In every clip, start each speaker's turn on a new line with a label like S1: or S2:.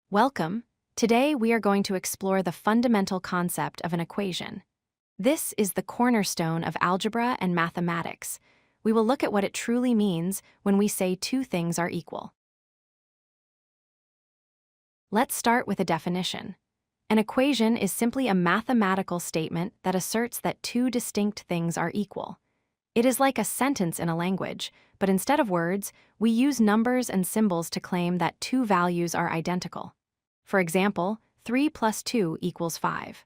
S1: Welcome. Today we are going to explore the fundamental concept of an equation. This is the cornerstone of algebra and mathematics. We will look at what it truly means when we say two things are equal. Let's start with a definition. An equation is simply a mathematical statement that asserts that two distinct things are equal. It is like a sentence in a language, but instead of words, we use numbers and symbols to claim that two values are identical. For example, 3 plus 2 equals 5.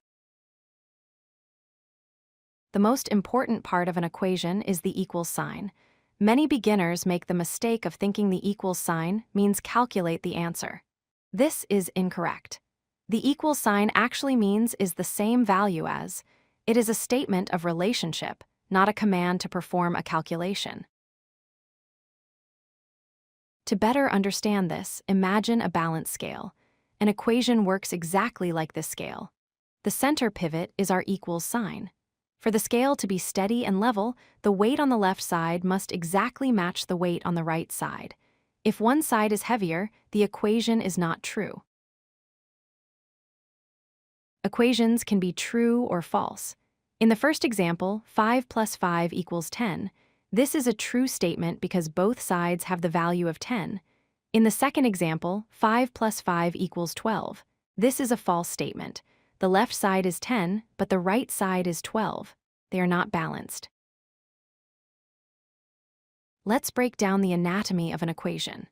S1: The most important part of an equation is the equals sign. Many beginners make the mistake of thinking the equals sign means calculate the answer. This is incorrect. The equals sign actually means is the same value as. It is a statement of relationship, not a command to perform a calculation. To better understand this, imagine a balance scale. An equation works exactly like this scale. The center pivot is our equals sign. For the scale to be steady and level, the weight on the left side must exactly match the weight on the right side. If one side is heavier, the equation is not true. Equations can be true or false. In the first example, 5 plus 5 equals 10. This is a true statement because both sides have the value of 10. In the second example, 5 plus 5 equals 12. This is a false statement. The left side is 10, but the right side is 12. They are not balanced. Let's break down the anatomy of an equation.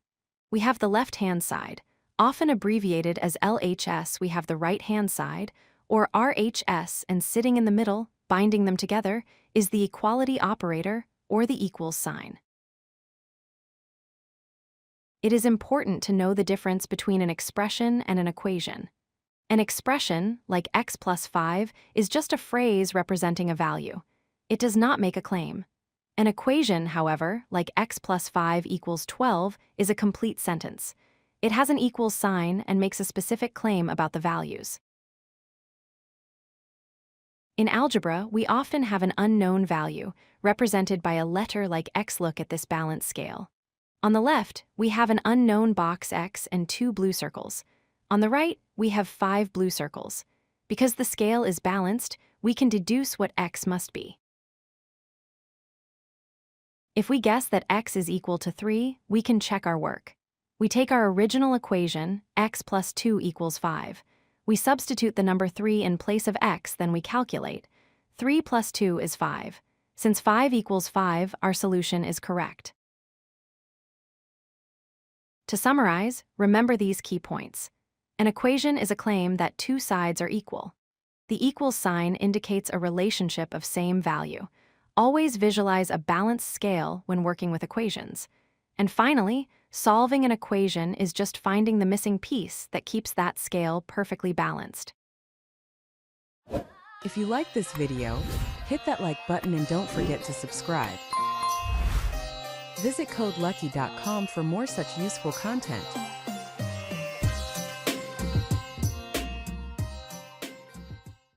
S1: We have the left-hand side. Often abbreviated as LHS, we have the right-hand side, or RHS, and sitting in the middle, binding them together, is the equality operator, or the equals sign. It is important to know the difference between an expression and an equation. An expression, like x plus 5, is just a phrase representing a value. It does not make a claim. An equation, however, like x plus 5 equals 12, is a complete sentence. It has an equals sign and makes a specific claim about the values. In algebra, we often have an unknown value, represented by a letter like x. Look at this balance scale. On the left, we have an unknown box x and 2 blue circles. On the right, we have 5 blue circles. Because the scale is balanced, we can deduce what x must be. If we guess that x is equal to 3, we can check our work. We take our original equation, x plus 2 equals 5. We substitute the number 3 in place of x, then we calculate. 3 plus 2 is 5. Since 5 equals 5, our solution is correct. To summarize, remember these key points. An equation is a claim that two sides are equal. The equals sign indicates a relationship of same value. Always visualize a balanced scale when working with equations. And finally, solving an equation is just finding the missing piece that keeps that scale perfectly balanced.
S2: If you like this video, hit that like button and don't forget to subscribe. Visit codelucky.com for more such useful content.